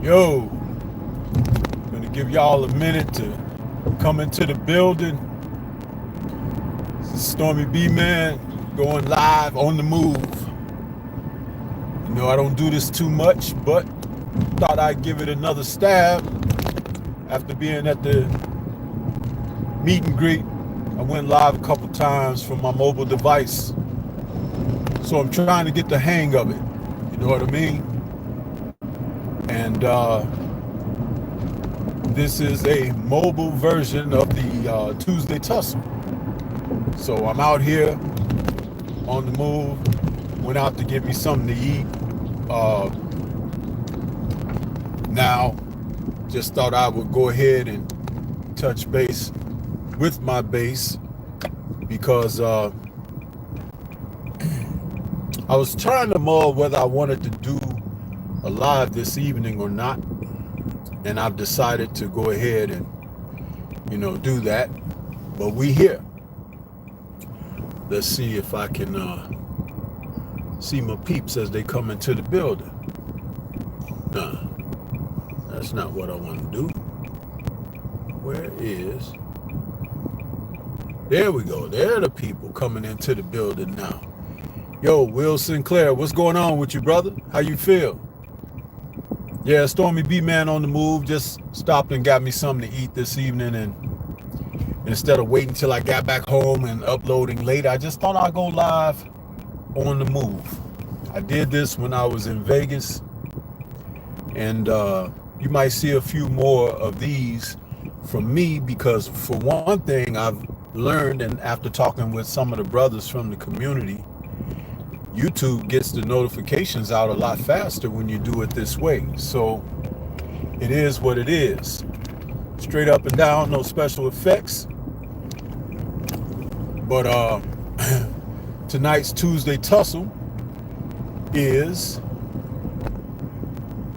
Yo, gonna give y'all a minute to come into the building. This is Stormybman going live on the move. You know I don't do this too much, but thought I'd give it another stab. After being at the meet and greet, I went live a couple times from my mobile device. So I'm trying to get the hang of it. You know what I mean? And this is a mobile version of the Tuesday Tussle. So I'm out here on the move. Went out to get me something to eat. Now, just thought I would go ahead and touch base with my base because I was trying to mull whether I wanted to do a live this evening or not, and I've decided to go ahead and do that. But we here. Let's see if I can see my peeps as they come into the building. Nah, that's not what I want to do. Where is... There we go. There are the people coming into the building now. Yo, Will Sinclair, what's going on with you, brother? How you feel? Yeah, Stormybman on the move. Just stopped and got me something to eat this evening, and instead of waiting till I got back home and uploading later, I just thought I'd go live on the move. I did this when I was in Vegas, and you might see a few more of these from me because, for one thing, I've learned, and after talking with some of the brothers from the community, YouTube gets the notifications out a lot faster when you do it this way. So it is what it is. Straight up and down, no special effects. But tonight's Tuesday Tussle is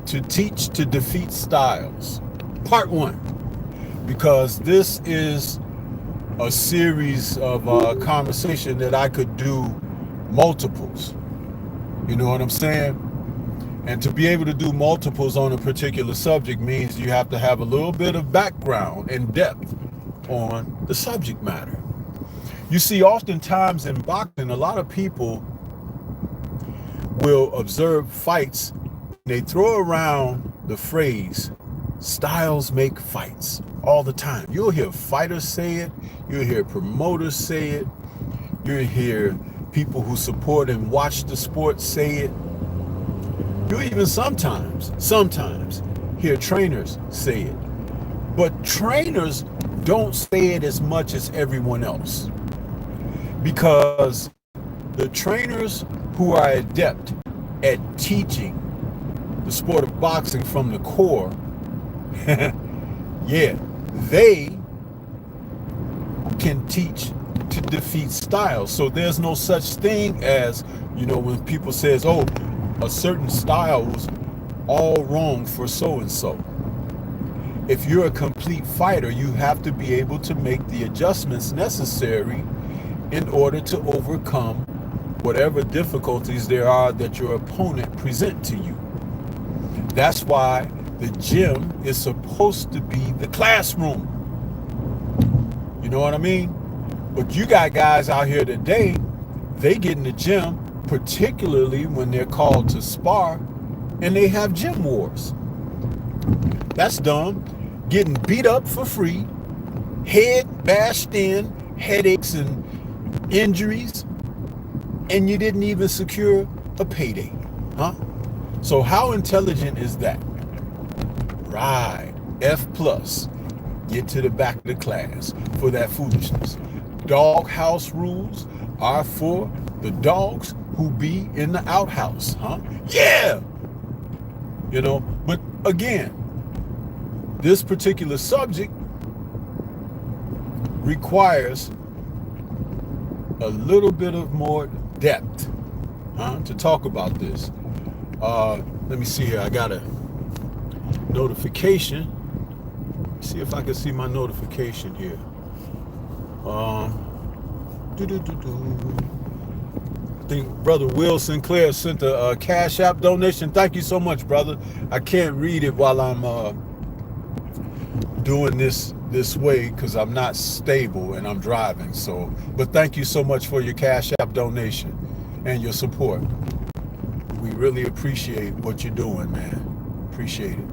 to teach to defeat styles, part 1, because this is a series of conversation that I could do multiples. You know what I'm saying? And to be able to do multiples on a particular subject means you have to have a little bit of background and depth on the subject matter. You see, oftentimes in boxing, a lot of people will observe fights. They throw around the phrase, styles make fights, all the time. You'll hear fighters say it. You'll hear promoters say it. You'll hear people who support and watch the sport say it. You even sometimes hear trainers say it. But trainers don't say it as much as everyone else, because the trainers who are adept at teaching the sport of boxing from the core, yeah, they can teach to defeat styles. So there's no such thing as, when people says, oh, a certain style was all wrong for so-and-so. If you're a complete fighter, you have to be able to make the adjustments necessary in order to overcome whatever difficulties there are that your opponent present to you. That's why the gym is supposed to be the classroom. You know what I mean? But you got guys out here today, they get in the gym, particularly when they're called to spar, and they have gym wars. That's dumb. Getting beat up for free, head bashed in, headaches and injuries, and you didn't even secure a payday, huh? So how intelligent is that? Right, F+. Get to the back of the class for that foolishness. Doghouse rules are for the dogs who be in the outhouse, huh? Yeah! But again, this particular subject requires a little bit of more depth, to talk about this. Let me see here. I got a notification. See if I can see my notification here. I think Brother Will Sinclair sent a Cash App donation. Thank you so much, brother. I can't read it while I'm doing this way because I'm not stable and I'm driving. So, but thank you so much for your Cash App donation and your support. We really appreciate what you're doing, man. Appreciate it.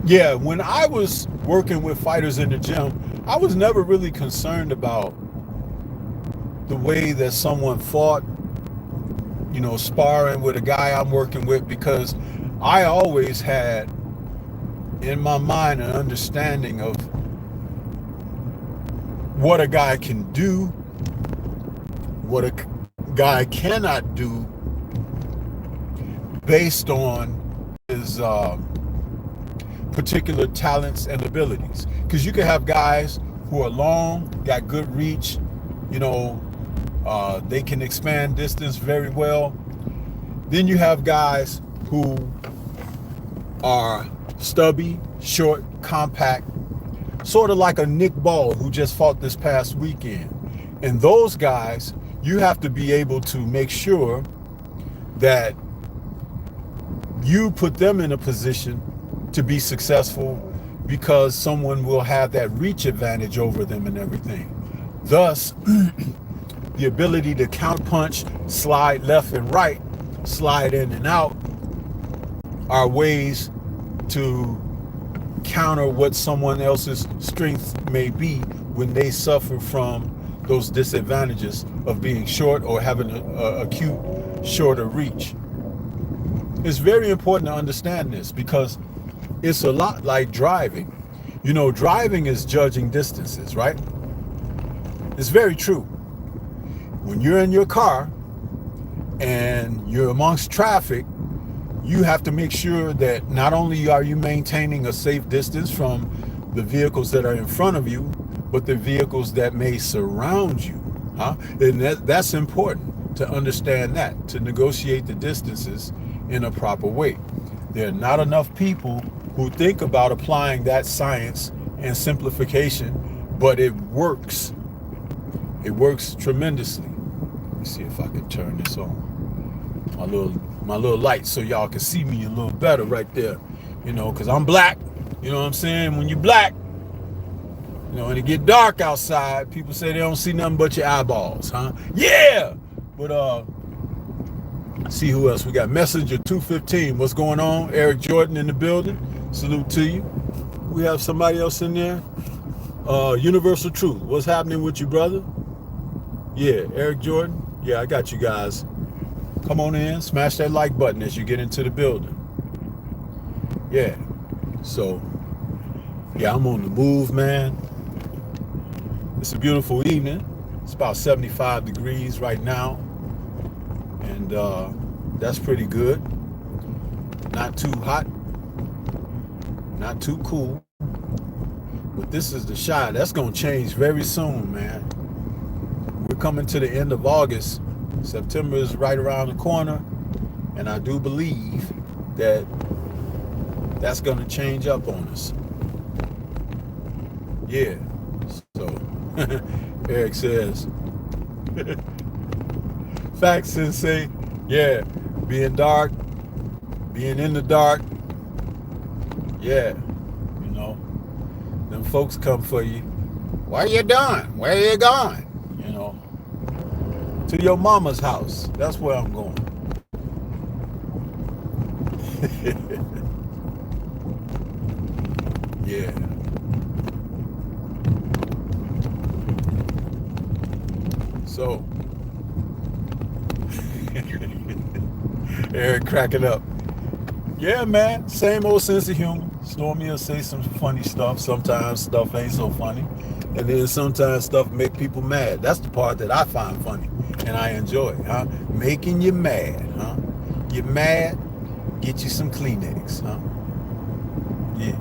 Yeah, when I was working with fighters in the gym, I was never really concerned about the way that someone fought, you know, sparring with a guy I'm working with, because I always had in my mind an understanding of what a guy can do, what a guy cannot do based on his particular talents and abilities. Because you can have guys who are long, got good reach, you know, they can expand distance very well. Then you have guys who are stubby, short, compact, sort of like a Nick Ball who just fought this past weekend. And those guys, you have to be able to make sure that you put them in a position to be successful, because someone will have that reach advantage over them and everything. Thus, the ability to counterpunch, slide left and right, slide in and out, are ways to counter what someone else's strength may be when they suffer from those disadvantages of being short or having a acute shorter reach. It's very important to understand this, because it's a lot like driving. You know, driving is judging distances, right? It's very true. When you're in your car and you're amongst traffic, you have to make sure that not only are you maintaining a safe distance from the vehicles that are in front of you, but the vehicles that may surround you. And that's important to understand that, to negotiate the distances in a proper way. There are not enough people who think about applying that science and simplification, but it works. It works tremendously. Let me see if I can turn this on. My little light so y'all can see me a little better right there. You know, because I'm black. You know what I'm saying? When you're black, you know, and it get dark outside, people say they don't see nothing but your eyeballs, huh? Yeah! But see who else we got. Messenger 215. What's going on? Eric Jordan in the building. Salute to you. We have somebody else in there. Universal Truth. What's happening with you, brother? Yeah, Eric Jordan. Yeah, I got you guys. Come on in. Smash that like button as you get into the building. Yeah. So, yeah, I'm on the move, man. It's a beautiful evening. It's about 75 degrees right now. And that's pretty good. Not too hot, not too cool. But this is the shot. That's going to change very soon, man. We're coming to the end of August. September is right around the corner. And I do believe that that's going to change up on us. Yeah. So, Eric says, facts, Sensei. Yeah, being dark, being in the dark. Yeah, you know, them folks come for you. What are you doing? Where are you going? You know, to your mama's house. That's where I'm going. Yeah. So, Eric cracking up. Yeah, man, same old sense of humor. Stormy will say some funny stuff. Sometimes stuff ain't so funny. And then sometimes stuff make people mad. That's the part that I find funny and I enjoy, huh? Making you mad, huh? You're mad, get you some Kleenex, huh? Yeah.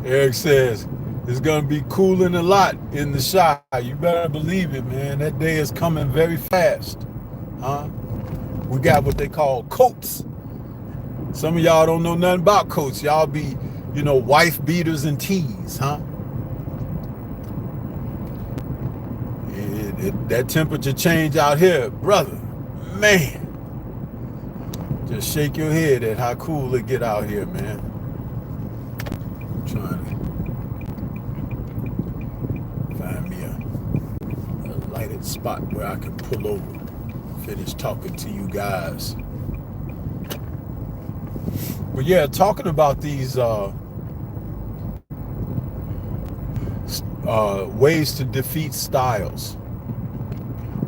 Eric says, it's going to be cooling a lot in the shop. You better believe it, man. That day is coming very fast. Huh? We got what they call coats. Some of y'all don't know nothing about coats. Y'all be, wife beaters and tees, huh? That temperature change out here, brother, man. Just shake your head at how cool it get out here, man. I'm trying to find me a lighted spot where I can pull over, finish talking to you guys. But yeah, talking about these ways to defeat styles.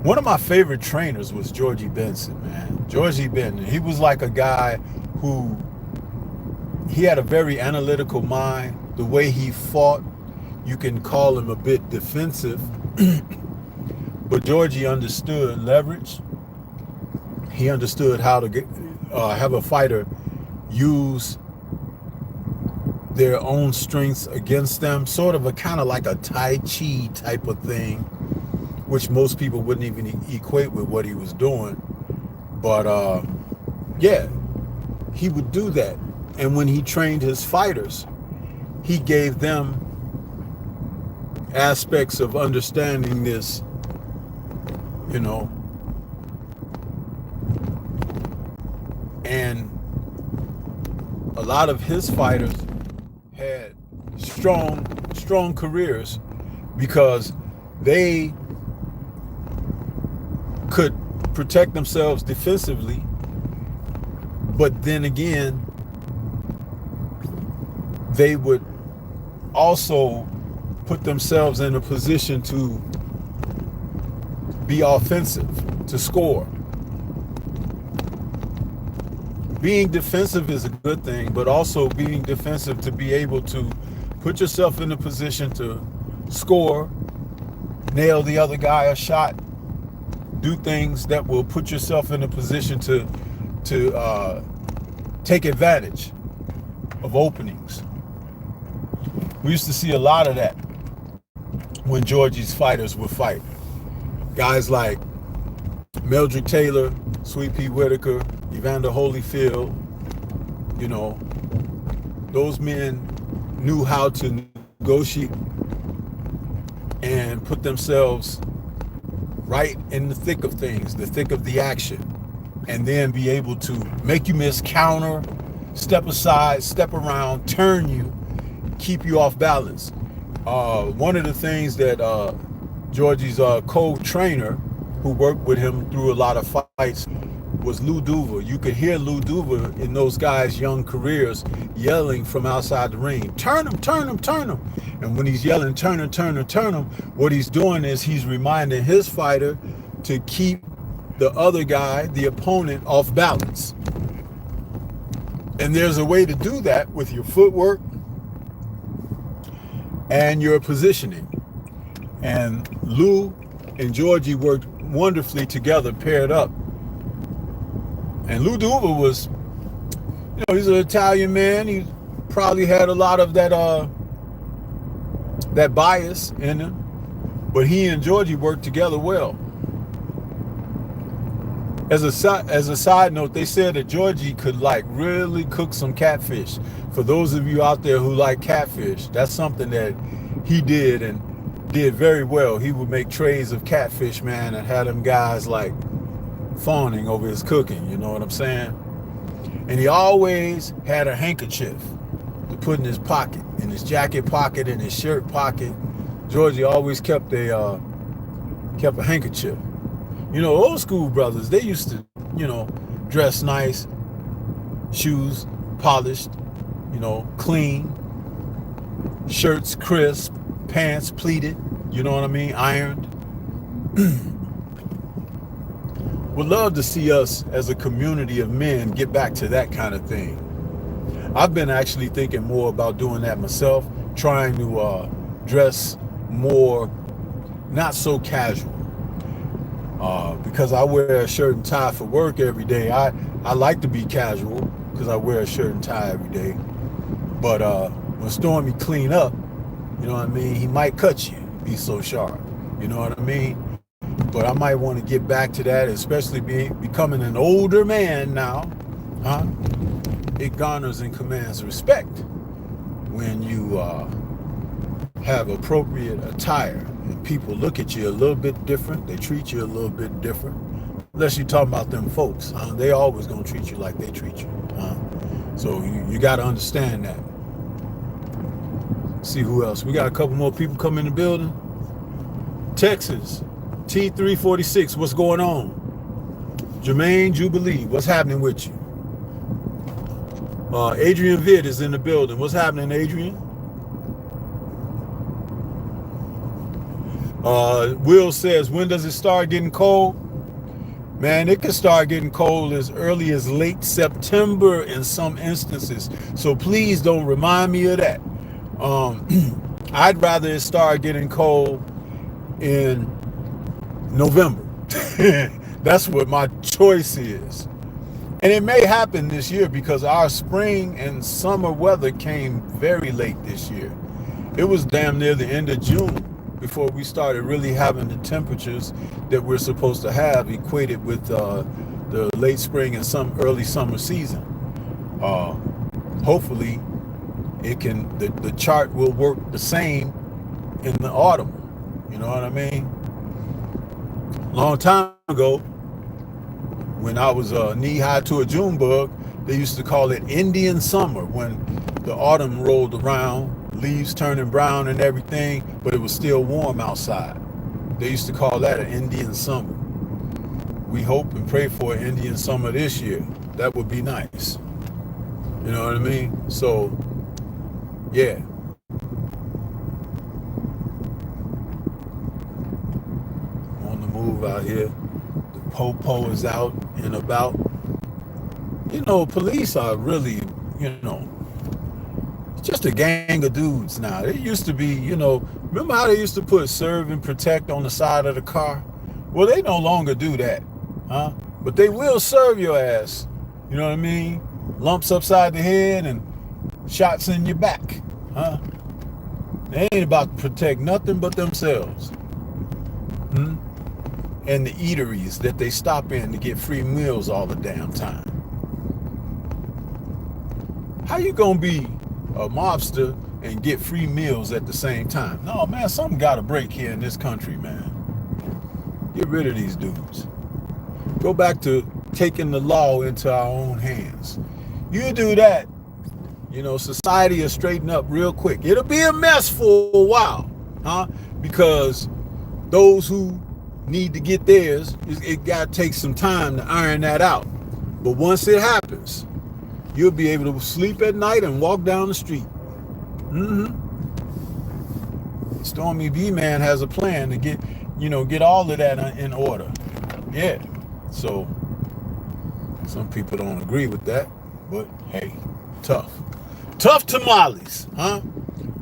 One of my favorite trainers was Georgie Benson, man. Georgie Benson, he was like a guy who, he had a very analytical mind. The way he fought, you can call him a bit defensive, but Georgie understood leverage. He understood how to have a fighter use their own strengths against them, sort of a kind of like a Tai Chi type of thing, which most people wouldn't even equate with what he was doing. But yeah, he would do that. And when he trained his fighters, he gave them aspects of understanding this, and a lot of his fighters had strong careers because they could protect themselves defensively, but then again, they would also put themselves in a position to be offensive, to score. Being defensive is a good thing, but also being defensive to be able to put yourself in a position to score, nail the other guy a shot, do things that will put yourself in a position to take advantage of openings. We used to see a lot of that when Georgie's fighters would fight. Guys like Meldrick Taylor, Sweet Pea Whitaker, Evander Holyfield, those men knew how to negotiate and put themselves right in the thick of things, the thick of the action, and then be able to make you miss, counter, step aside, step around, turn you, keep you off balance. One of the things that Georgie's co-trainer, who worked with him through a lot of fights, was Lou Duva. You could hear Lou Duva in those guys' young careers yelling from outside the ring, turn him, turn him, turn him. And when he's yelling, turn him, turn him, turn him, what he's doing is he's reminding his fighter to keep the other guy, the opponent, off balance. And there's a way to do that with your footwork and your positioning. And Lou and Georgie worked wonderfully together, paired up. And Lou Duva was, he's an Italian man. He probably had a lot of that bias in him, but he and Georgie worked together well. As a side note, they said that Georgie could really cook some catfish. For those of you out there who like catfish, that's something that he did and did very well. He would make trays of catfish, man, and had them guys fawning over his cooking, you know what I'm saying? And he always had a handkerchief to put in his pocket, in his jacket pocket, in his shirt pocket. Georgie always kept a handkerchief. Old school brothers, they used to, dress nice, shoes polished, clean, shirts crisp, pants pleated, you know what I mean, ironed. Would love to see us as a community of men get back to that kind of thing. I've been actually thinking more about doing that myself, trying to dress more, not so casual. Because I wear a shirt and tie for work every day. I like to be casual because I wear a shirt and tie every day. But when Stormy clean up, you know what I mean, he might cut you, be so sharp. You know what I mean? But I might want to get back to that, especially becoming an older man now. It garners and commands respect when you have appropriate attire and people look at you a little bit different. They treat you a little bit different. Unless you're talking about them folks. They always going to treat you like they treat you. So you got to understand that. See who else. We got a couple more people coming in the building. Texas, T346, what's going on? Jermaine Jubilee, what's happening with you? Adrian Vid is in the building. What's happening, Adrian? Will says, when does it start getting cold? Man, it can start getting cold as early as late September in some instances. So please don't remind me of that. I'd rather it start getting cold in November. That's what my choice is. And it may happen this year because our spring and summer weather came very late this year. It was damn near the end of June before we started really having the temperatures that we're supposed to have equated with the late spring and some early summer season. Hopefully it can, the chart will work the same in the autumn. You know what I mean? Long time ago, when I was knee-high to a June bug, they used to call it Indian summer when the autumn rolled around, leaves turning brown and everything, but it was still warm outside. They used to call that an Indian summer. We hope and pray for an Indian summer this year. That would be nice. You know what I mean? So, yeah. On the move out here. The po-po is out and about. You know, police are really, just a gang of dudes now. They used to be, remember how they used to put serve and protect on the side of the car? Well, they no longer do that, but they will serve your ass. You know what I mean? Lumps upside the head and shots in your back, They ain't about to protect nothing but themselves. And the eateries that they stop in to get free meals all the damn time. How you gonna be a mobster and get free meals at the same time? No, man, something gotta break here in this country, man. Get rid of these dudes. Go back to taking the law into our own hands. You do that, society will straighten up real quick. It'll be a mess for a while, because those who need to get theirs, it gotta take some time to iron that out. But once it happens, you'll be able to sleep at night and walk down the street. Stormybman has a plan to get all of that in order. Yeah. So some people don't agree with that, but hey, tough tamales,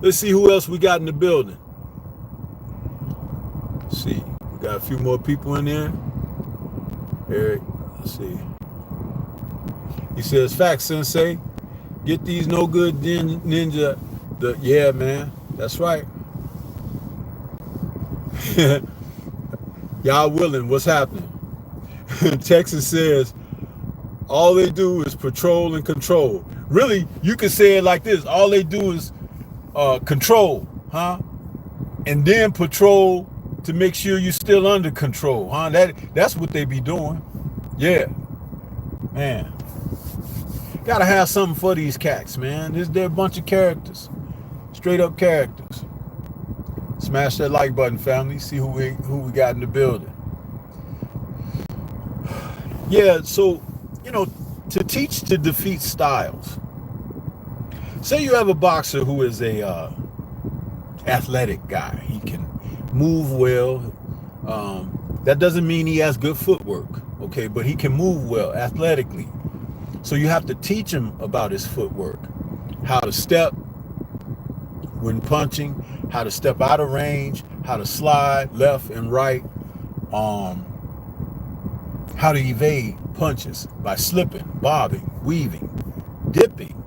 Let's see who else we got in the building. Let's see, we got a few more people in there. Eric, let's see. He says, facts, Sensei. Get these no good ninja. Yeah, man, that's right. Y'all willing, what's happening? Texas says, all they do is patrol and control. Really, you could say it like this. All they do is control, and then patrol to make sure you're still under control, That's what they be doing. Yeah, man. Gotta have something for these cats, man. They're a bunch of characters. Straight up characters. Smash that like button, family. See who we got in the building. Yeah, so, to teach to defeat styles. Say you have a boxer who is a athletic guy. He can move well. That doesn't mean he has good footwork, okay? But he can move well athletically. So you have to teach him about his footwork, how to step when punching, how to step out of range, how to slide left and right, how to evade punches by slipping, bobbing, weaving, dipping.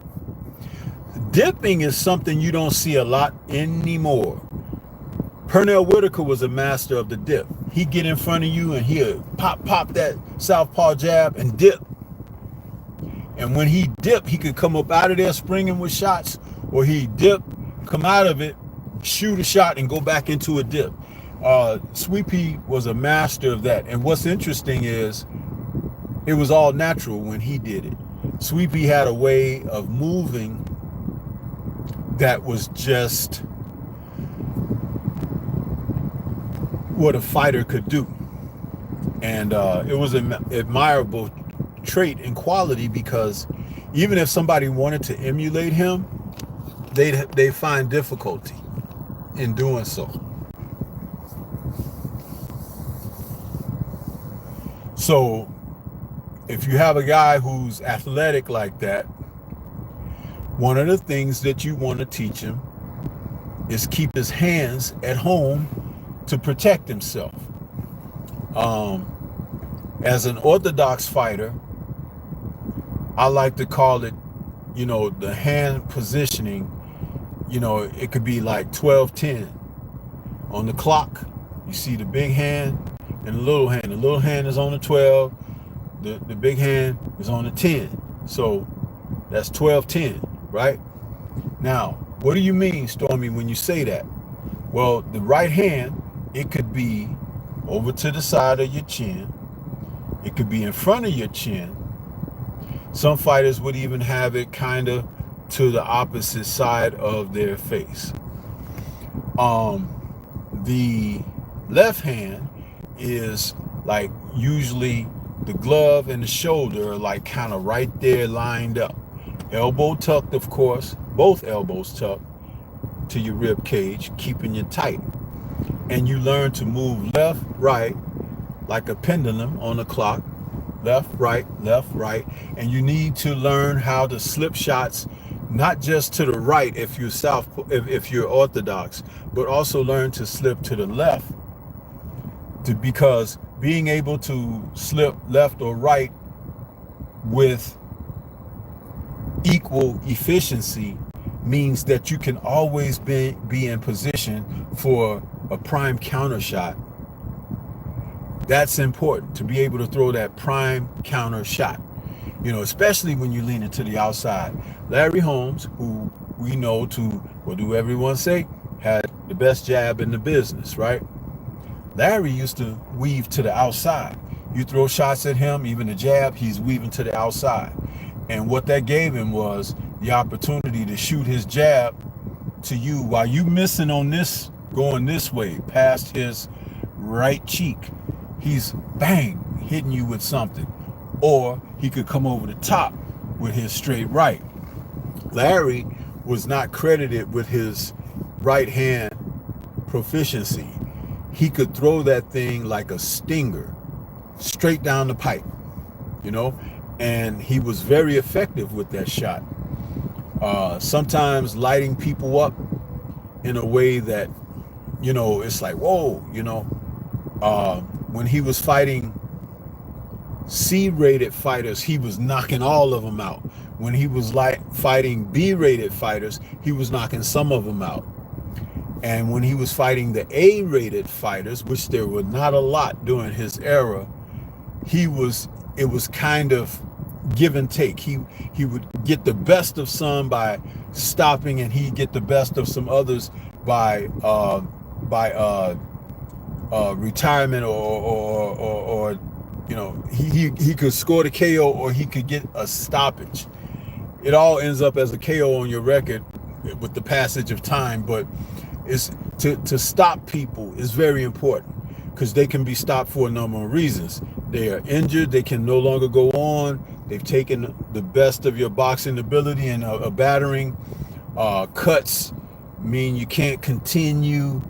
Dipping is something you don't see a lot anymore. Pernell Whitaker was a master of the dip. He'd get in front of you and he'll pop that southpaw jab and dip. And when he dipped, he could come up out of there springing with shots, or he'd dip, come out of it, shoot a shot, and go back into a dip. Sweet Pea was a master of that. And what's interesting is it was all natural when he did it. Sweet Pea had a way of moving that was just what a fighter could do. And it was an admirable trait and quality, because even if somebody wanted to emulate him, they find difficulty in doing so. So if you have a guy who's athletic like that, one of the things that you want to teach him is keep his hands at home to protect himself. As an orthodox fighter, I like to call it, the hand positioning, it could be like 12-10. On the clock, you see the big hand and the little hand. The little hand is on the 12, the big hand is on the 10. So that's 12-10, right? Now, what do you mean, Stormy, when you say that? Well, the right hand, it could be over to the side of your chin. It could be in front of your chin. Some fighters would even have it kind of to the opposite side of their face. The left hand is like usually the glove and the shoulder are like kind of right there lined up. Elbow tucked, of course, both elbows tucked to your rib cage, keeping you tight. And you learn to move left, right, like a pendulum on the clock. Left, right, and you need to learn how to slip shots, not just to the right if you're orthodox, but also learn to slip to the left, because being able to slip left or right with equal efficiency means that you can always be in position for a prime counter shot. That's important, to be able to throw that prime counter shot, especially when you lean into the outside. Larry Holmes, who we know to, what do everyone say, had the best jab in the business, right? Larry used to weave to the outside. You throw shots at him, even the jab, he's weaving to the outside. And what that gave him was the opportunity to shoot his jab to you while you missing on this, going this way, past his right cheek. He's bang, hitting you with something. Or he could come over the top with his straight right. Larry was not credited with his right hand proficiency. He could throw that thing like a stinger, straight down the pipe, and he was very effective with that shot. Sometimes lighting people up in a way that, it's like, whoa, when he was fighting C-rated fighters, he was knocking all of them out. When he was fighting B-rated fighters, he was knocking some of them out. And when he was fighting the A-rated fighters, which there were not a lot during his era, it was kind of give and take. He would get the best of some by stopping, and he'd get the best of some others by retirement, or he could score the KO, or he could get a stoppage. It all ends up as a KO on your record with the passage of time, but it's to stop people is very important, because they can be stopped for a number of reasons. They are injured, they can no longer go on, they've taken the best of your boxing ability, and a battering. Cuts mean you can't continue.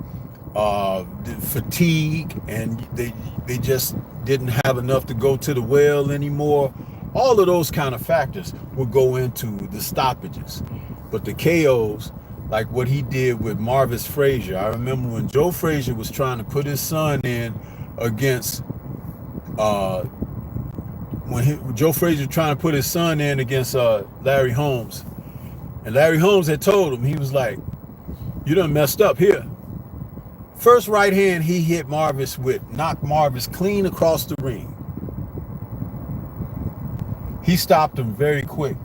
The fatigue, and they just didn't have enough to go to the well anymore. All of those kind of factors would go into the stoppages. But the KOs, like what he did with Marvis Frazier. I remember when Joe Frazier was trying to put his son in against Joe Frazier trying to put his son in against Larry Holmes, and Larry Holmes had told him, he was like, you done messed up here. First right hand he hit Marvis with knocked Marvis clean across the ring. He stopped him very quick.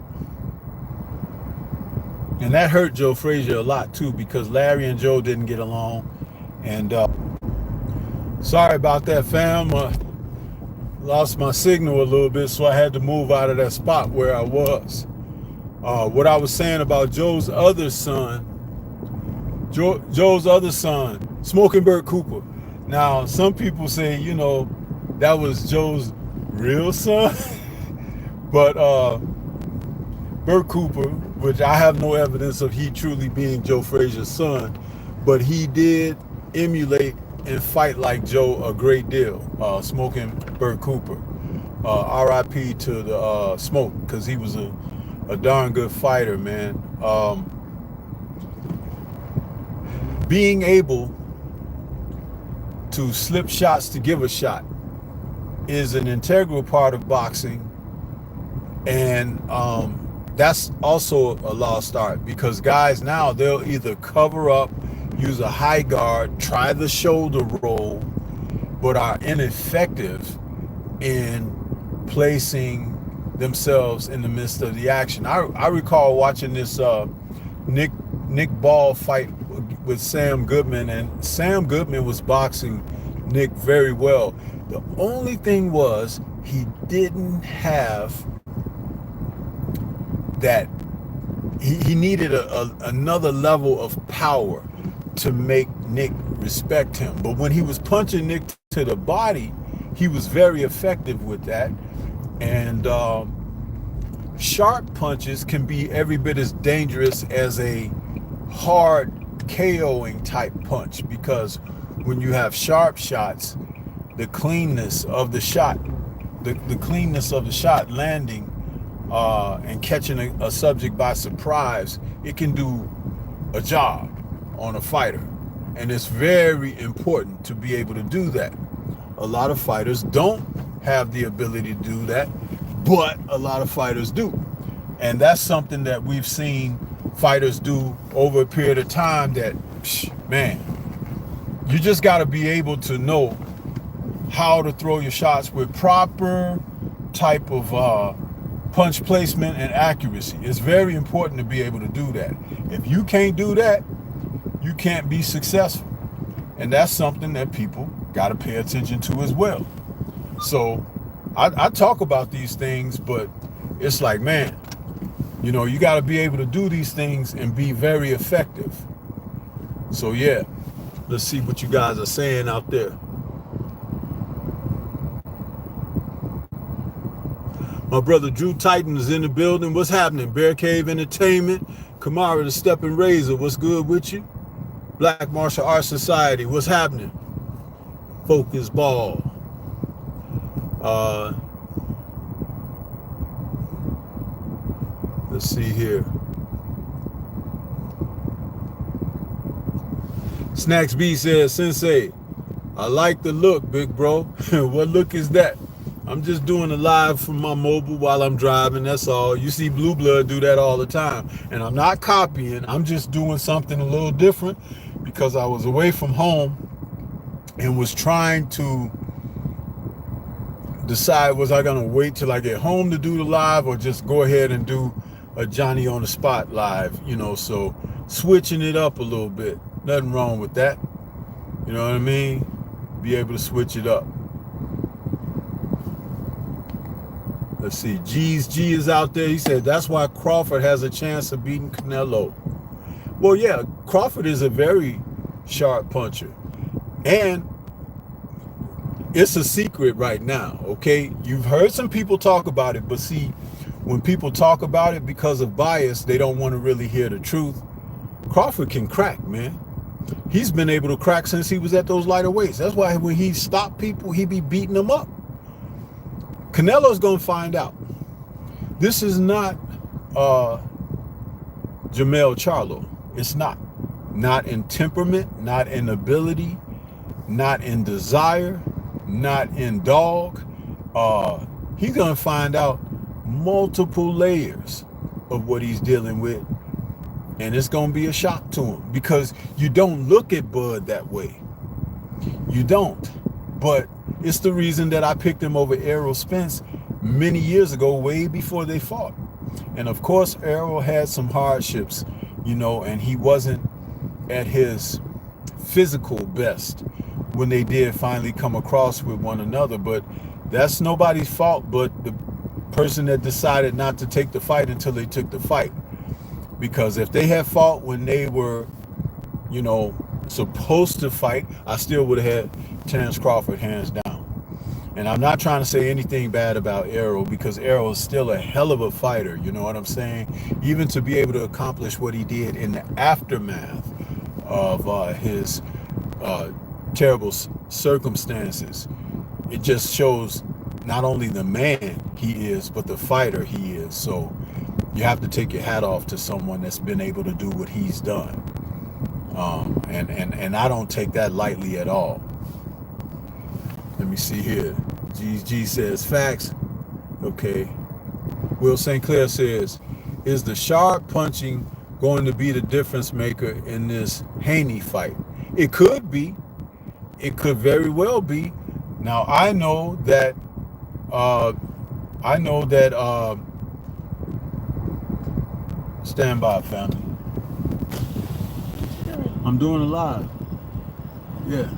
And that hurt Joe Frazier a lot too, because Larry and Joe didn't get along. And sorry about that, fam. Lost my signal a little bit, so I had to move out of that spot where I was. What I was saying about Joe's other son, Smoking Bert Cooper. Now, some people say, you know, that was Joe's real son. But Bert Cooper, which I have no evidence of he truly being Joe Frazier's son, but he did emulate and fight like Joe a great deal, Smoking Bert Cooper. R.I.P. to the Smoke, because he was a darn good fighter, man. Being able to slip shots to give a shot is an integral part of boxing. And that's also a lost art, because guys now, they'll either cover up, use a high guard, try the shoulder roll, but are ineffective in placing themselves in the midst of the action. I recall watching this Nick Ball fight with Sam Goodman, and Sam Goodman was boxing Nick very well. The only thing was he didn't have that. He needed another level of power to make Nick respect him. But when he was punching Nick to the body, he was very effective with that. And sharp punches can be every bit as dangerous as a hard KOing type punch, because when you have sharp shots, the cleanness of the shot, the cleanness of the shot landing and catching a subject by surprise, it can do a job on a fighter. And it's very important to be able to do that. A lot of fighters don't have the ability to do that, but a lot of fighters do. And that's something that we've seen fighters do over a period of time that, man, you just got to be able to know how to throw your shots with proper type of punch placement and accuracy. It's very important to be able to do that. If you can't do that, you can't be successful. And that's something that people got to pay attention to as well. So I talk about these things, but it's like, man, you know, you got to be able to do these things and be very effective. So yeah, let's see what you guys are saying out there. My brother Drew Titan is in the building. What's happening? Bear Cave Entertainment. Kamara the Stepping Razor. What's good with you? Black Martial Arts Society. What's happening? Focus Ball. Let's see here. Snacks B says, Sensei, I like the look, big bro. What look is that? I'm just doing a live from my mobile while I'm driving, that's all. You see Blue Blood do that all the time. And I'm not copying, I'm just doing something a little different, because I was away from home and was trying to decide, was I gonna wait till I get home to do the live or just go ahead and do a Johnny on the Spot live, you know, so switching it up a little bit. Nothing wrong with that. You know what I mean? Be able to switch it up. Let's see. G is out there. He said that's why Crawford has a chance of beating Canelo. Well, yeah, Crawford is a very sharp puncher. And it's a secret right now, okay? You've heard some people talk about it, but see, when people talk about it because of bias, they don't want to really hear the truth. Crawford can crack, man. He's been able to crack since he was at those lighter weights. That's why when he stopped people, he be beating them up. Canelo's gonna find out. This is not Jamel Charlo. It's not. Not in temperament, not in ability, not in desire, not in dog. He's gonna find out multiple layers of what he's dealing with. And it's gonna be a shock to him, because you don't look at Bud that way. You don't. But it's the reason that I picked him over Errol Spence many years ago, way before they fought. And of course, Errol had some hardships, you know, and he wasn't at his physical best when they did finally come across with one another. But that's nobody's fault but the person that decided not to take the fight until they took the fight. Because if they had fought when they were, you know, supposed to fight, I still would have had Terence Crawford hands down. And I'm not trying to say anything bad about Errol, because Errol is still a hell of a fighter, you know what I'm saying? Even to be able to accomplish what he did in the aftermath of his terrible circumstances, it just shows not only the man he is, but the fighter he is. So you have to take your hat off to someone that's been able to do what he's done. And I don't take that lightly at all. Let me see here. GG says facts. Okay. Will St. Clair says, is the sharp punching going to be the difference maker in this Haney fight? It could be. It could very well be. Now I know that stand by, family. I'm doing it live. Yeah.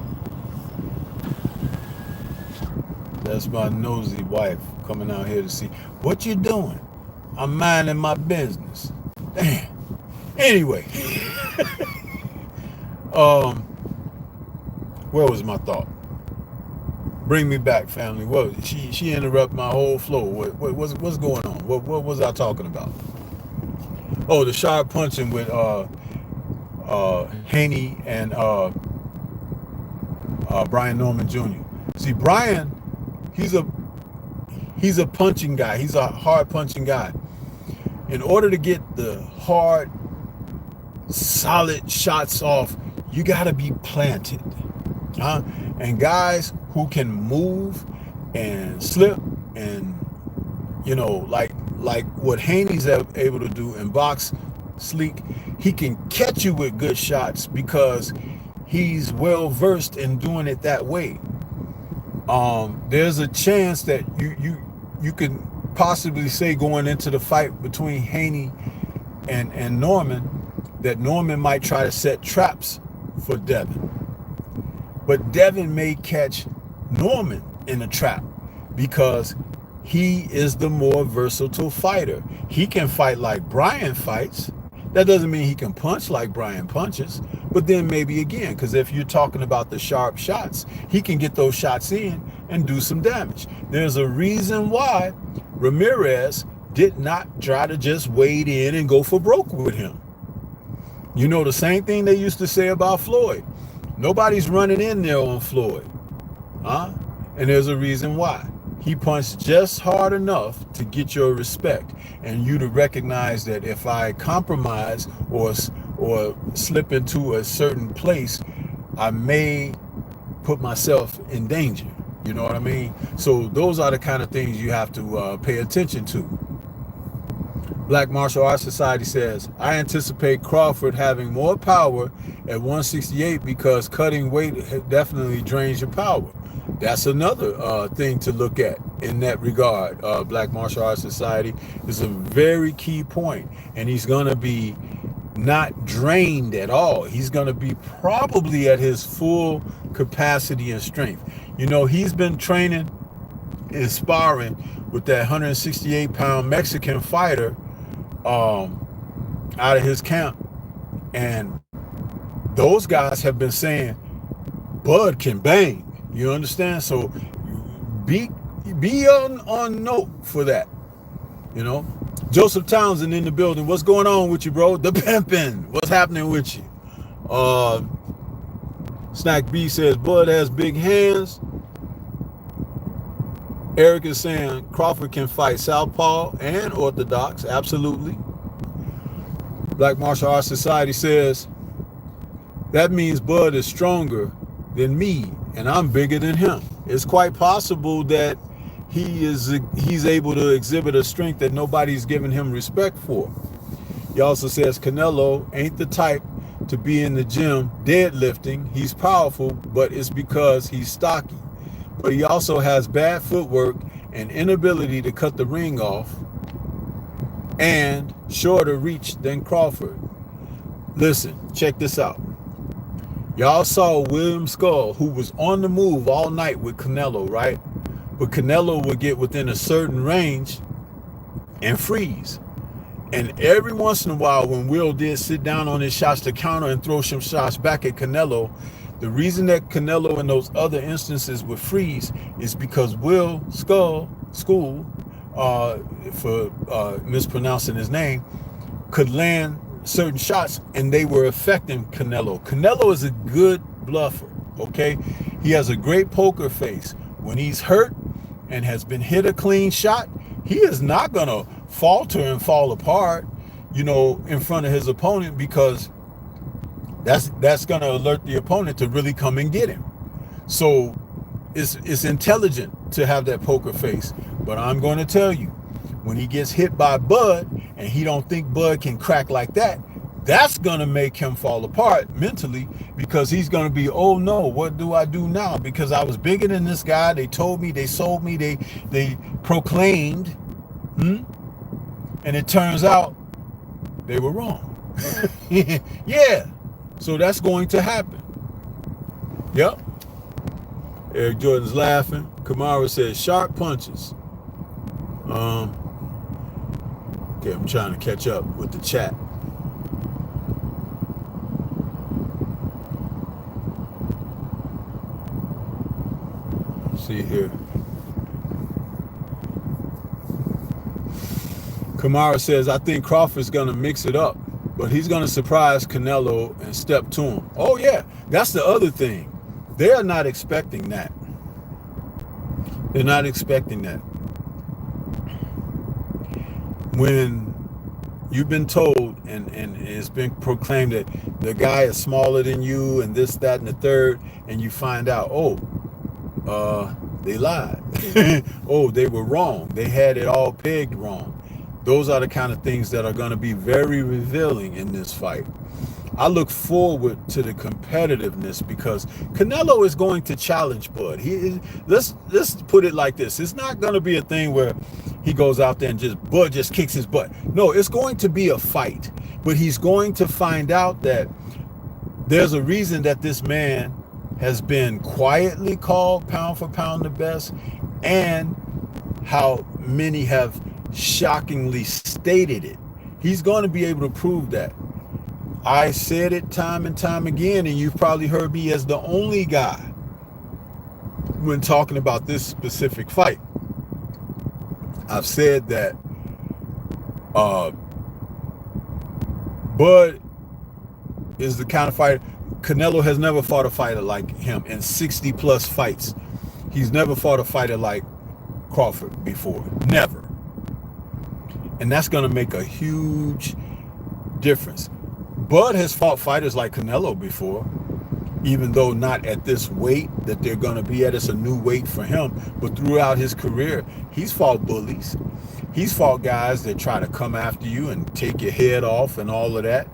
That's my nosy wife coming out here to see what you doing. I'm minding my business. Damn. Anyway. Where was my thought? Bring me back, family. Well, she interrupted my whole flow. What's going on? What was I talking about? Oh, the sharp punching with Haney and Brian Norman Jr. See, Brian, he's a punching guy. He's a hard punching guy. In order to get the hard, solid shots off, you gotta be planted. And guys who can move and slip and, you know, like what Haney's able to do and box sleek, he can catch you with good shots because he's well versed in doing it that way. There's a chance that you could possibly say going into the fight between Haney and Norman that Norman might try to set traps for Devin. But Devin may catch Norman in a trap because he is the more versatile fighter. He can fight like Brian fights. That doesn't mean he can punch like Brian punches, but then maybe again, because if you're talking about the sharp shots, he can get those shots in and do some damage. There's a reason why Ramirez did not try to just wade in and go for broke with him. You know, the same thing they used to say about Floyd. Nobody's running in there on Floyd. And there's a reason why. He punched just hard enough to get your respect and you to recognize that if I compromise or slip into a certain place, I may put myself in danger. You know what I mean? So those are the kind of things you have to pay attention to. Black Martial Arts Society says, I anticipate Crawford having more power at 168 because cutting weight definitely drains your power. That's another thing to look at in that regard. Black Martial Arts Society is a very key point, and he's going to be not drained at all. He's going to be probably at his full capacity and strength. You know, he's been training and sparring with that 168-pound Mexican fighter out of his camp, and those guys have been saying Bud can bang. You understand? So be on note for that. You know, Joseph Townsend in the building. What's going on with you, bro? The pimpin'. What's happening with you? Snack B says Bud has big hands. Eric is saying Crawford can fight southpaw and orthodox. Absolutely. Black Martial Arts Society says that means Bud is stronger than me and I'm bigger than him. It's quite possible that he's able to exhibit a strength that nobody's giving him respect for. He also says Canelo ain't the type to be in the gym deadlifting. He's powerful, but it's because he's stocky. But he also has bad footwork and inability to cut the ring off, and shorter reach than Crawford. Listen, check this out. Y'all saw William Skull, who was on the move all night with Canelo, right? But Canelo would get within a certain range and freeze. And every once in a while, when Will did sit down on his shots to counter and throw some shots back at Canelo, the reason that Canelo in those other instances would freeze is because Will Skull, for mispronouncing his name, could land certain shots and they were affecting Canelo. Canelo is a good bluffer, okay? He has a great poker face. When he's hurt and has been hit a clean shot, he is not gonna falter and fall apart, you know, in front of his opponent, because that's gonna alert the opponent to really come and get him. So it's intelligent to have that poker face. But I'm going to tell you, when he gets hit by Bud and he don't think Bud can crack like that, that's going to make him fall apart mentally, because he's going to be, oh no, what do I do now? Because I was bigger than this guy. They told me, they sold me, they proclaimed, and it turns out they were wrong. Yeah, so that's going to happen. Yep. Eric Jordan's laughing. Kamara says sharp punches. Okay, I'm trying to catch up with the chat. Let's see here. Kamara says, I think Crawford's going to mix it up, but he's going to surprise Canelo and step to him. Oh, yeah. That's the other thing. They're not expecting that. They're not expecting that. When you've been told and it's been proclaimed that the guy is smaller than you and this, that, and the third, and you find out, they lied. Oh, they were wrong. They had it all pegged wrong. Those are the kind of things that are going to be very revealing in this fight. I look forward to the competitiveness, because Canelo is going to challenge Bud. Let's put it like this. It's not going to be a thing where he goes out there and Bud just kicks his butt. No, it's going to be a fight. But he's going to find out that there's a reason that this man has been quietly called pound for pound the best, and how many have shockingly stated it. He's going to be able to prove that. I said it time and time again, and you've probably heard me as the only guy when talking about this specific fight. I've said that Bud is the kind of fighter. Canelo has never fought a fighter like him in 60 plus fights. He's never fought a fighter like Crawford before. Never. And that's going to make a huge difference. Bud has fought fighters like Canelo before, even though not at this weight that they're going to be at. It's a new weight for him. But throughout his career, he's fought bullies. He's fought guys that try to come after you and take your head off and all of that.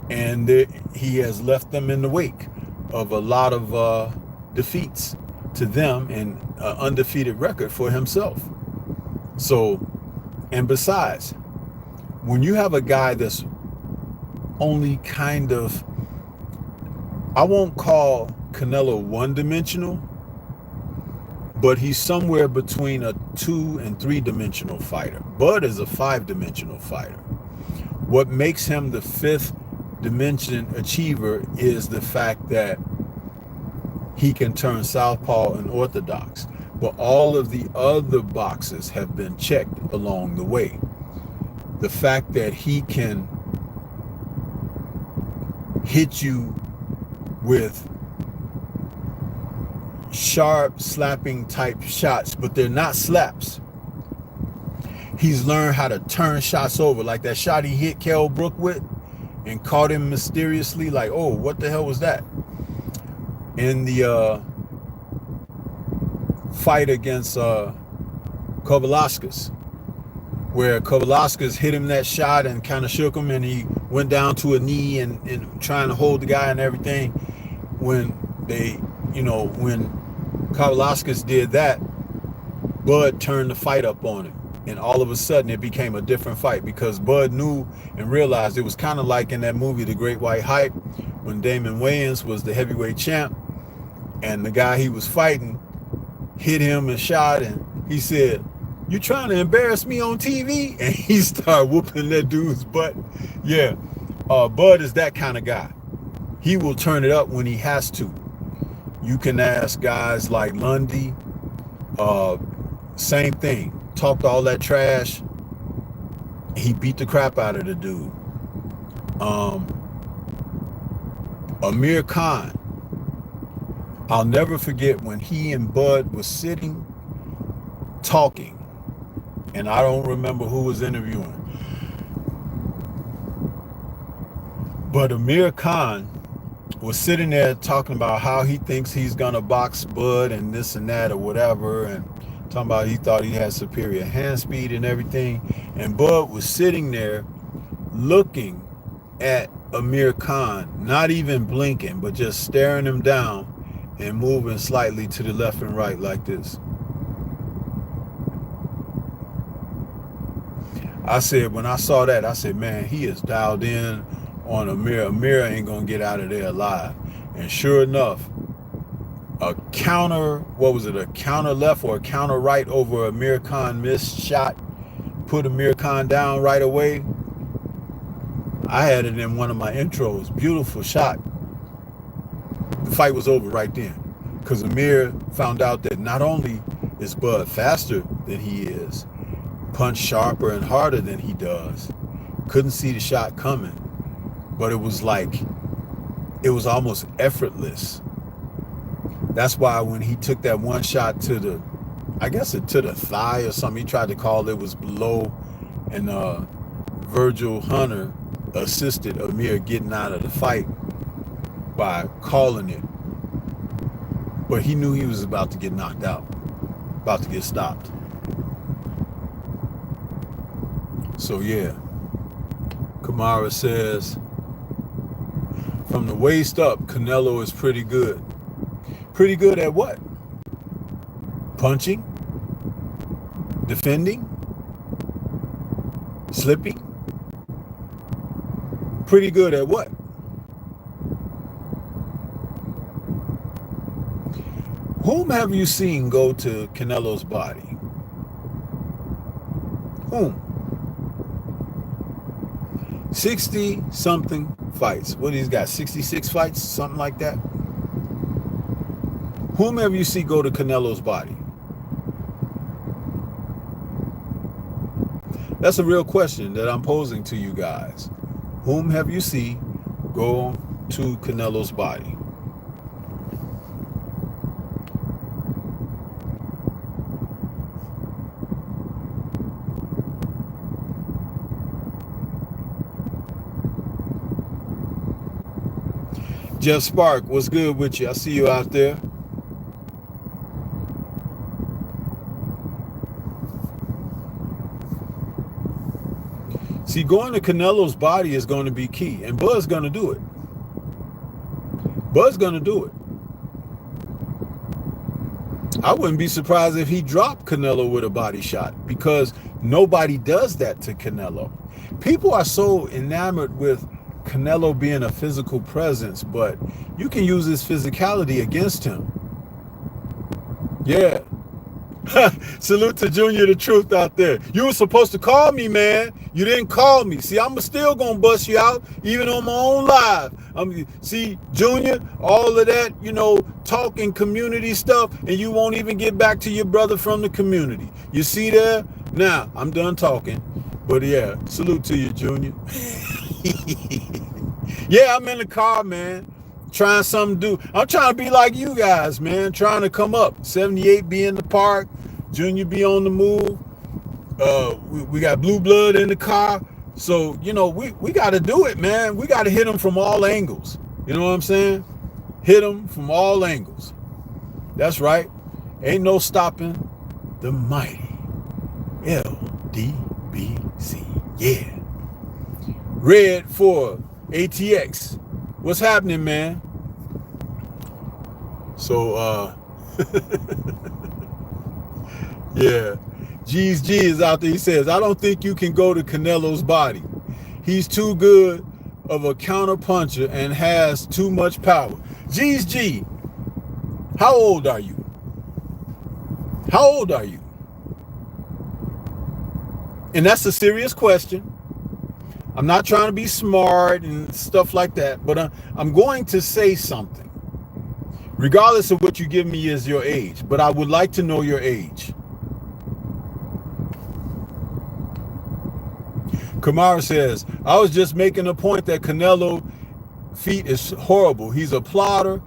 And he has left them in the wake of a lot of defeats to them, and an undefeated record for himself. So, and besides, when you have a guy that's only kind of, I won't call Canelo one-dimensional, but he's somewhere between a 2- and 3-dimensional fighter. Bud is a 5-dimensional fighter. What makes him the 5th dimension achiever is the fact that he can turn southpaw and orthodox, but all of the other boxes have been checked along the way. The fact that he can hit you with sharp slapping type shots, but they're not slaps. He's learned how to turn shots over, like that shot he hit Kell Brook with and caught him mysteriously, like, oh, what the hell was that? In the fight against Kovalevskis, where Kovalevskis hit him that shot and kind of shook him, and he went down to a knee and trying to hold the guy and everything. When they, when Kavaliauskas did that, Bud turned the fight up on him. And all of a sudden it became a different fight because Bud knew and realized it was kind of like in that movie, The Great White Hype, when Damon Wayans was the heavyweight champ and the guy he was fighting hit him and shot, and he said, "You trying to embarrass me on TV?" And he started whooping that dude's butt. Yeah, Bud is that kind of guy. He will turn it up when he has to. You can ask guys like Lundy, same thing. Talked all that trash. He beat the crap out of the dude. Amir Khan. I'll never forget when he and Bud was sitting talking, and I don't remember who was interviewing, but Amir Khan was sitting there talking about how he thinks he's gonna box Bud and this and that or whatever, and talking about he thought he had superior hand speed and everything. And Bud was sitting there looking at Amir Khan, not even blinking, but just staring him down and moving slightly to the left and right like this. I said, when I saw that, I said, man, he is dialed in on Amir. Amir ain't gonna get out of there alive. And sure enough, a counter, what was it, a counter left or a counter right over Amir Khan missed shot, put Amir Khan down right away. I had it in one of my intros. Beautiful shot. The fight was over right then, because Amir found out that not only is Bud faster than he is, punch sharper and harder than he does, couldn't see the shot coming, but it was like, it was almost effortless. That's why when he took that one shot to the, I guess it to the thigh or something, he tried to call it was below, and Virgil Hunter assisted Amir getting out of the fight by calling it. But he knew he was about to get knocked out, about to get stopped. So yeah, Kamara says, from the waist up, Canelo is pretty good. Pretty good at what? Punching? Defending? Slipping? Pretty good at what? Whom have you seen go to Canelo's body? Whom? 60-something fights. What, he's got 66 fights? Something like that? Whom have you seen go to Canelo's body? That's a real question that I'm posing to you guys. Whom have you seen go to Canelo's body? Jeff Spark, what's good with you? I see you out there. See, going to Canelo's body is going to be key, and Bud's going to do it. Bud's going to do it. I wouldn't be surprised if he dropped Canelo with a body shot, because nobody does that to Canelo. People are so enamored with Canelo being a physical presence, but you can use his physicality against him. Yeah. Salute to Junior the Truth out there. You were supposed to call me, man. You didn't call me. See, I'm still gonna bust you out, even on my own live. See, Junior, all of that, talking community stuff, and you won't even get back to your brother from the community. You see there? Now, I'm done talking. But yeah, salute to you, Junior. Yeah, I'm in the car, man. Trying something to do. I'm trying to be like you guys, man. Trying to come up. 78 be in the park. Junior be on the move. We got Blue Blood in the car. So, we got to do it, man. We got to hit them from all angles. You know what I'm saying? Hit them from all angles. That's right. Ain't no stopping the mighty LDBC. Yeah. Red for ATX. What's happening, man? So, yeah. G's G is out there. He says, I don't think you can go to Canelo's body. He's too good of a counter puncher and has too much power. G's G, how old are you? How old are you? And that's a serious question. I'm not trying to be smart and stuff like that, but I'm going to say something. Regardless of what you give me as your age, but I would like to know your age. Kamara says, I was just making a point that Canelo feat is horrible. He's a plotter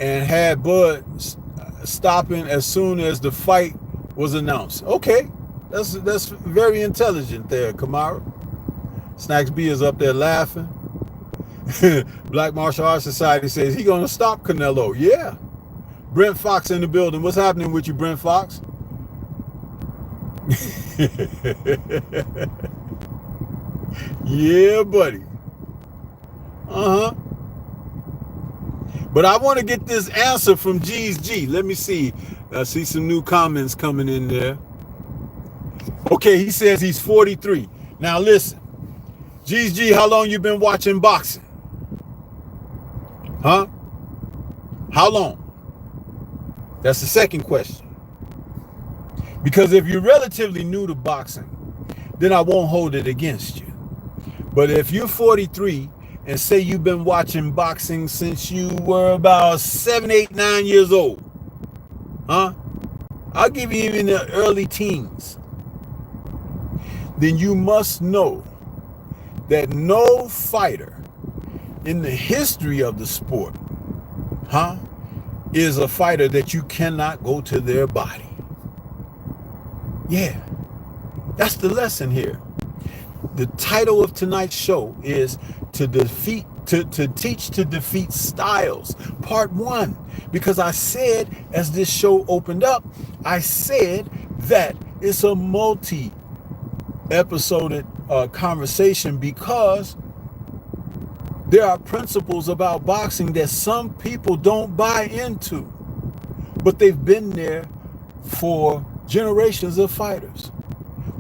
and had Bud stopping as soon as the fight was announced. Okay, that's very intelligent there, Kamara. Snacks B is up there laughing. Black Martial Arts Society says he gonna stop Canelo. Yeah. Brent Fox in the building. What's happening with you, Brent Fox? Yeah, buddy. But I want to get this answer from G's G. Let me see. I see some new comments coming in there. Okay, he says he's 43. Now listen, G's G, how long you been watching boxing? Huh? How long? That's the second question. Because if you're relatively new to boxing, then I won't hold it against you. But if you're 43 and say you've been watching boxing since you were about 7, 8, 9 years old, huh? I'll give you even the early teens. Then you must know that no fighter in the history of the sport, huh, is a fighter that you cannot go to their body. Yeah, that's the lesson here. The title of tonight's show is to teach to defeat styles, part 1, because I said, as this show opened up, I said that it's a multi-episode conversation, because there are principles about boxing that some people don't buy into, but they've been there for generations of fighters,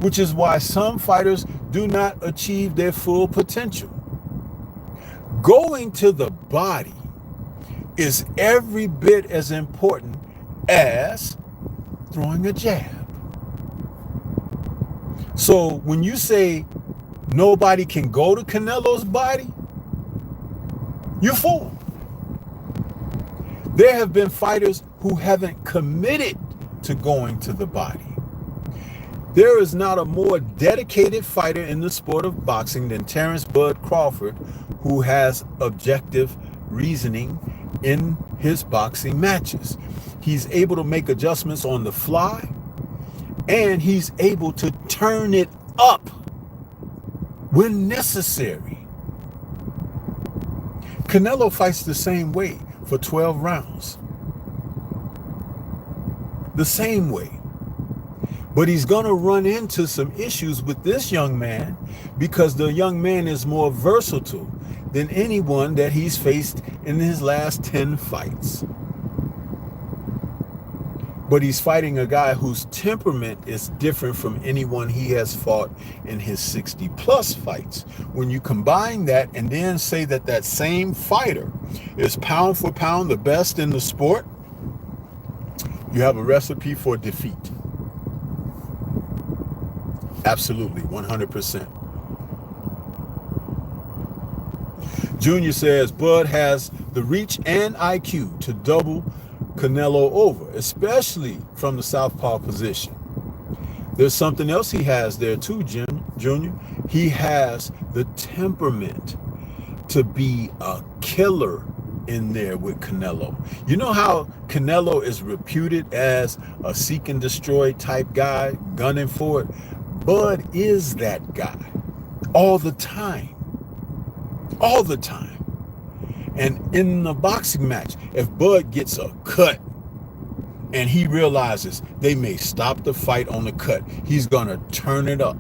which is why some fighters do not achieve their full potential. Going to the body is every bit as important as throwing a jab. So when you say nobody can go to Canelo's body, you're fooled. There have been fighters who haven't committed to going to the body. There is not a more dedicated fighter in the sport of boxing than Terrence Bud Crawford, who has objective reasoning in his boxing matches. He's able to make adjustments on the fly, and he's able to turn it up when necessary. Canelo fights the same way for 12 rounds. The same way. But he's going to run into some issues with this young man, because the young man is more versatile than anyone that he's faced in his last 10 fights. But he's fighting a guy whose temperament is different from anyone he has fought in his 60-plus fights. When you combine that and then say that that same fighter is pound for pound the best in the sport, you have a recipe for defeat. Absolutely, 100%. Junior says Bud has the reach and IQ to double Canelo over, especially from the southpaw position. There's something else he has there too, Junior. He has the temperament to be a killer in there with Canelo. You know how Canelo is reputed as a seek and destroy type guy, gunning for it? Bud is that guy all the time. All the time. And in the boxing match, if Bud gets a cut and he realizes they may stop the fight on the cut, he's going to turn it up.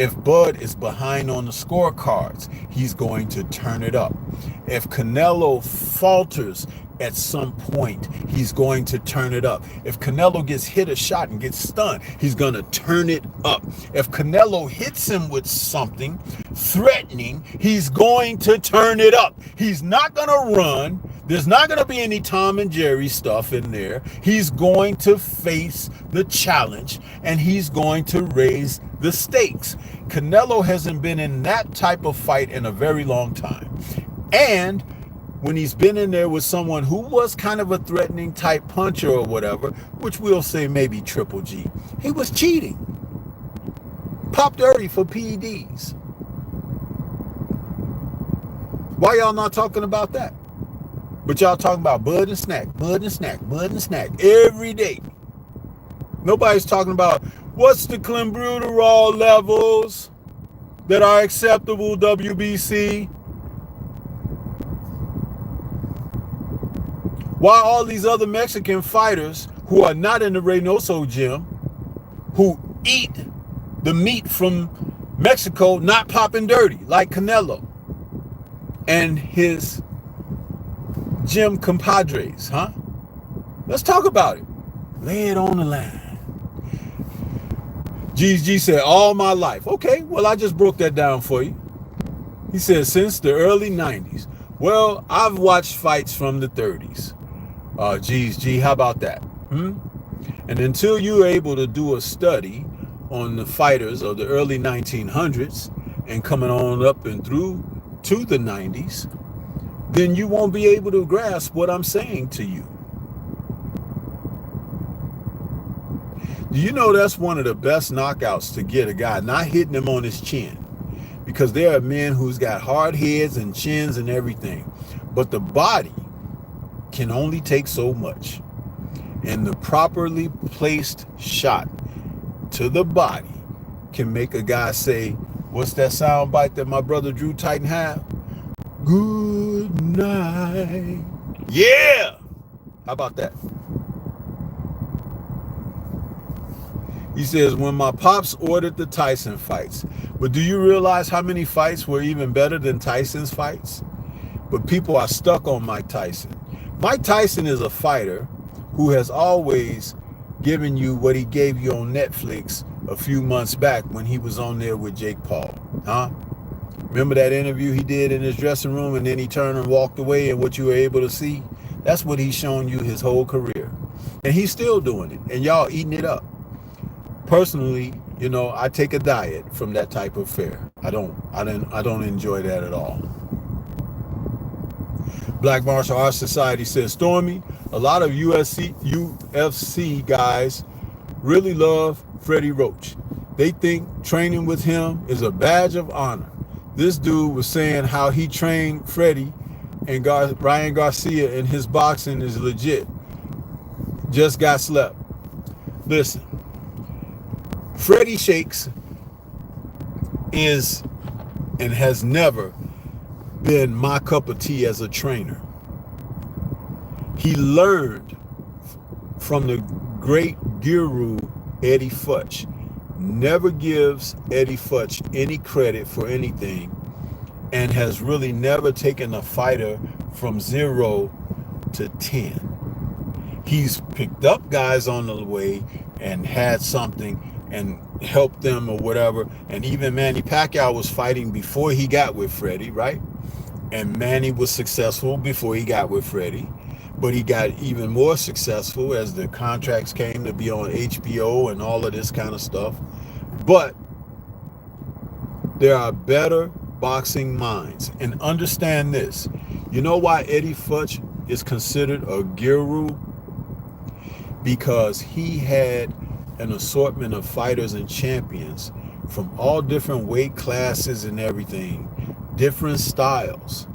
If Bud is behind on the scorecards, he's going to turn it up. If Canelo falters at some point, he's going to turn it up. If Canelo gets hit a shot and gets stunned, he's going to turn it up. If Canelo hits him with something threatening, he's going to turn it up. He's not going to run. There's not going to be any Tom and Jerry stuff in there. He's going to face the challenge, and he's going to raise the stakes. Canelo hasn't been in that type of fight in a very long time. And when he's been in there with someone who was kind of a threatening type puncher or whatever, which we'll say maybe Triple G, he was cheating. Pop dirty for PEDs. Why y'all not talking about that? But y'all talking about Bud and Snack, Bud and Snack, Bud and Snack every day. Nobody's talking about what's the clenbuterol levels that are acceptable, WBC. Why all these other Mexican fighters who are not in the Reynoso gym, who eat the meat from Mexico, not popping dirty like Canelo and his gym compadres, huh? Let's talk about it. Lay it on the line. GG said, all my life. Okay, well, I just broke that down for you. He said, since the early 90s. Well, I've watched fights from the 30s. G, how about that? And until you're able to do a study on the fighters of the early 1900s and coming on up and through to the 90s, then you won't be able to grasp what I'm saying to you. Do you know that's one of the best knockouts to get a guy, not hitting him on his chin? Because there are men who's got hard heads and chins and everything, but the body can only take so much. And the properly placed shot to the body can make a guy say, what's that sound bite that my brother Drew Titan had? Good night. Yeah! How about that? He says, when my pops ordered the Tyson fights, but do you realize how many fights were even better than Tyson's fights? But people are stuck on Mike Tyson. Mike Tyson is a fighter who has always given you what he gave you on Netflix a few months back when he was on there with Jake Paul, huh? Remember that interview he did in his dressing room and then he turned and walked away, and what you were able to see? That's what he's shown you his whole career. And he's still doing it, and y'all eating it up. Personally, you know, I take a diet from that type of fare. I don't enjoy that at all. Black Martial Arts Society says, Stormy, a lot of UFC guys really love Freddie Roach. They think training with him is a badge of honor. This dude was saying how he trained Freddie and Ryan Garcia in his boxing is legit. Just got slept. Listen, Freddie Shakes is and has never been my cup of tea as a trainer. He learned from the great guru Eddie Futch. Never gives Eddie Futch any credit for anything, and has really never taken a fighter from 0 to 10. He's picked up guys on the way and had something and helped them or whatever. And even Manny Pacquiao was fighting before he got with Freddie, right? And Manny was successful before he got with Freddie, but he got even more successful as the contracts came to be on HBO and all of this kind of stuff. But there are better boxing minds. And understand this. You know why Eddie Futch is considered a guru? Because he had an assortment of fighters and champions from all different weight classes and everything, different styles,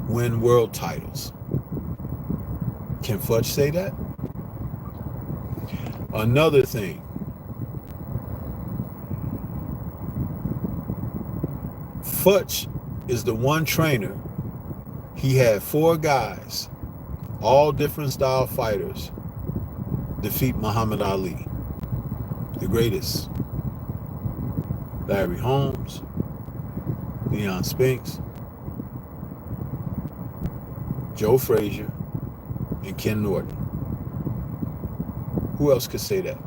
win world titles. Can Futch say that? Another thing, Futch is the one trainer. He had 4 guys, all different style fighters, defeat Muhammad Ali, the greatest. Larry Holmes, Leon Spinks, Joe Frazier, and Ken Norton. Who else could say that?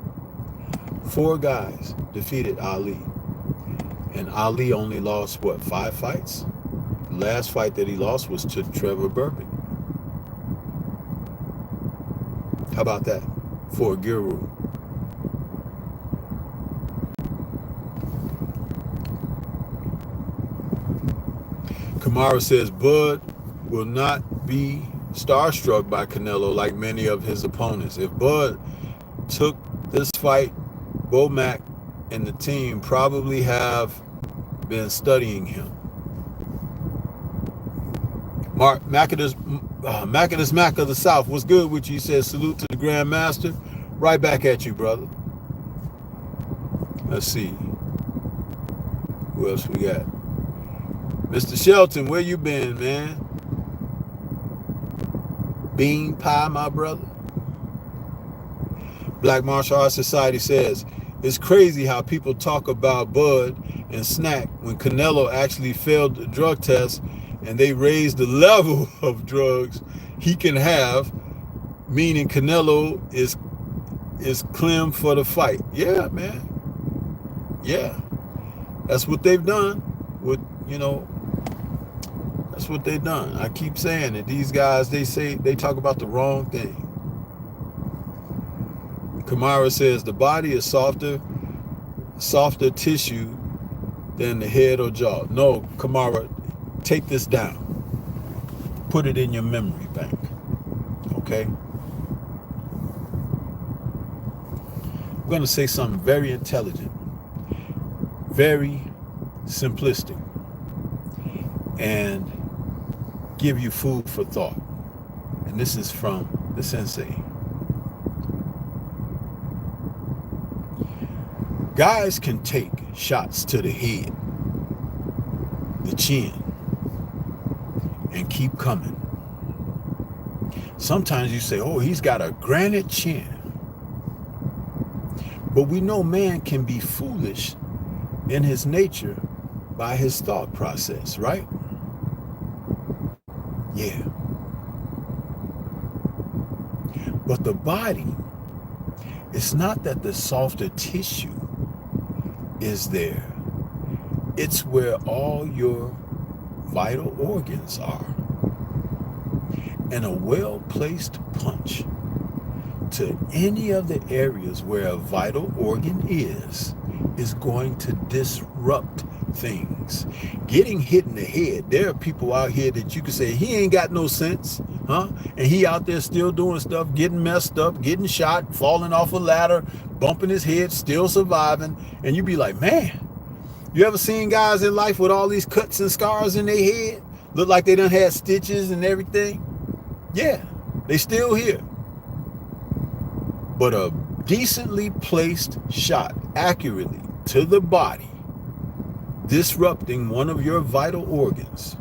4 guys defeated Ali. And Ali only lost, what, 5 fights? The last fight that he lost was to Trevor Berbick. How about that for a guru? Kamara says Bud will not be starstruck by Canelo like many of his opponents. If Bud took this fight, Bomac and the team probably have been studying him. Mark Macadus Mac of the South, what's good with you? He says salute to the Grandmaster. Right back at you, brother. Let's see. Who else we got? Mr. Shelton, where you been, man? Bean pie, my brother. Black Martial Arts Society says, it's crazy how people talk about Bud and Snack when Canelo actually failed the drug test and they raised the level of drugs he can have, meaning Canelo is clean for the fight. Yeah, man. Yeah. That's what they've done with, that's what they've done. I keep saying it. These guys, they talk about the wrong thing. Kamara says the body is softer tissue than the head or jaw. No, Kamara, take this down. Put it in your memory bank. Okay? I'm going to say something very intelligent, very simplistic, and give you food for thought. And this is from the sensei. Guys can take shots to the head, the chin, and keep coming. Sometimes you say, oh, he's got a granite chin. But we know man can be foolish in his nature by his thought process, right? Yeah. But the body, it's not that the softer tissue is there. It's where all your vital organs are. And a well-placed punch to any of the areas where a vital organ is going to disrupt things. Getting hit in the head, there are people out here that you can say, he ain't got no sense, huh? And he out there still doing stuff, getting messed up, getting shot, falling off a ladder, bumping his head, still surviving. And you be like, man, you ever seen guys in life with all these cuts and scars in their head? Look like they done had stitches and everything. Yeah, they still here. But a decently placed shot accurately to the body, disrupting one of your vital organs,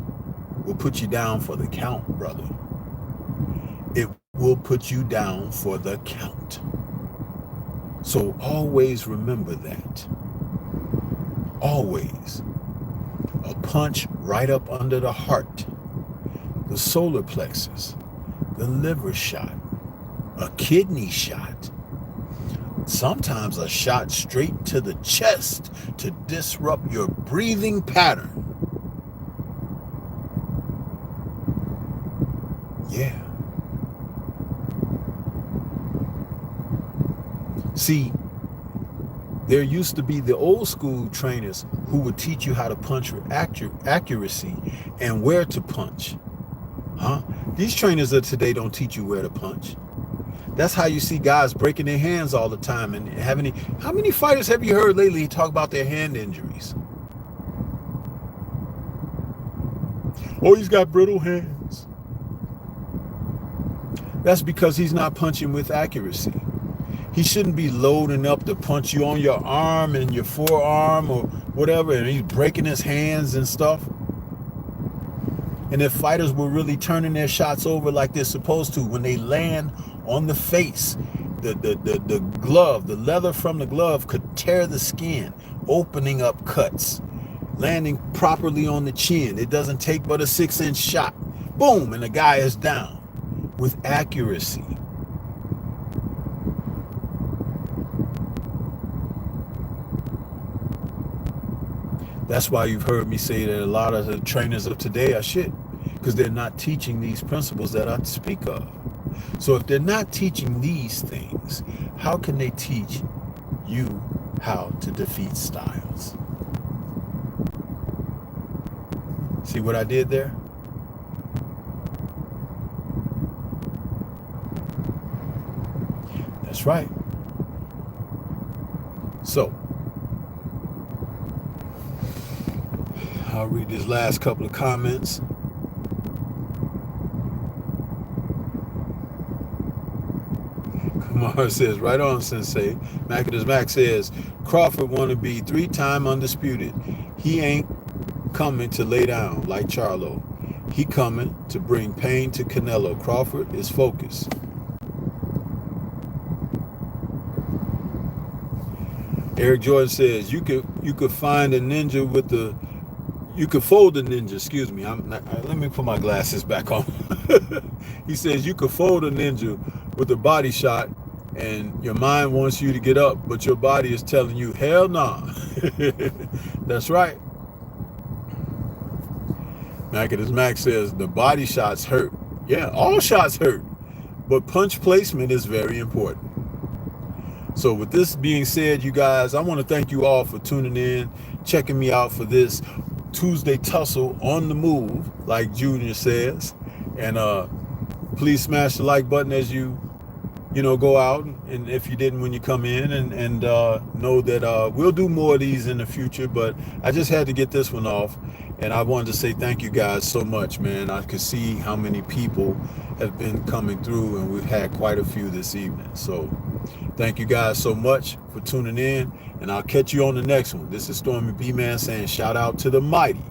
will put you down for the count, brother. It will put you down for the count. So always remember that. Always. A punch right up under the heart, the solar plexus, the liver shot, a kidney shot, sometimes a shot straight to the chest to disrupt your breathing pattern. Yeah. See, there used to be the old school trainers who would teach you how to punch with accuracy and where to punch. Huh? These trainers of today don't teach you where to punch. That's how you see guys breaking their hands all the time. And how many fighters have you heard lately talk about their hand injuries? Oh, he's got brittle hands. That's because he's not punching with accuracy. He shouldn't be loading up to punch you on your arm and your forearm or whatever, and he's breaking his hands and stuff. And if fighters were really turning their shots over like they're supposed to, when they land on the face, the glove, the leather from the glove could tear the skin opening up cuts, landing properly on the chin. It doesn't take but a 6-inch shot. Boom, and the guy is down with accuracy. That's why you've heard me say that a lot of the trainers of today are shit, because they're not teaching these principles that I speak of. So if they're not teaching these things, how can they teach you how to defeat styles? See what I did there? That's right. So, I'll read this last couple of comments. Kumar says, right on, Sensei. Macadus Mac says, Crawford want to be 3-time undisputed. He ain't coming to lay down like Charlo. He coming to bring pain to Canelo. Crawford is focused. Eric Jordan says, you could find a ninja with the, you could fold a ninja, excuse me. Let me put my glasses back on. He says, you could fold a ninja with a body shot and your mind wants you to get up, but your body is telling you, hell nah. That's right. Macadus Mac says, the body shots hurt. Yeah, all shots hurt, but punch placement is very important. So with this being said, you guys, I want to thank you all for tuning in, checking me out for this Tuesday Tussle on the move, like Junior says. And please smash the like button as you go out, and if you didn't when you come in, and know that we'll do more of these in the future, but I just had to get this one off. And I wanted to say thank you guys so much, man. I could see how many people have been coming through, and we've had quite a few this evening. So thank you guys so much for tuning in, and I'll catch you on the next one. This is Stormybman saying shout out to the mighty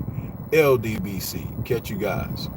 LDBC. Catch you guys.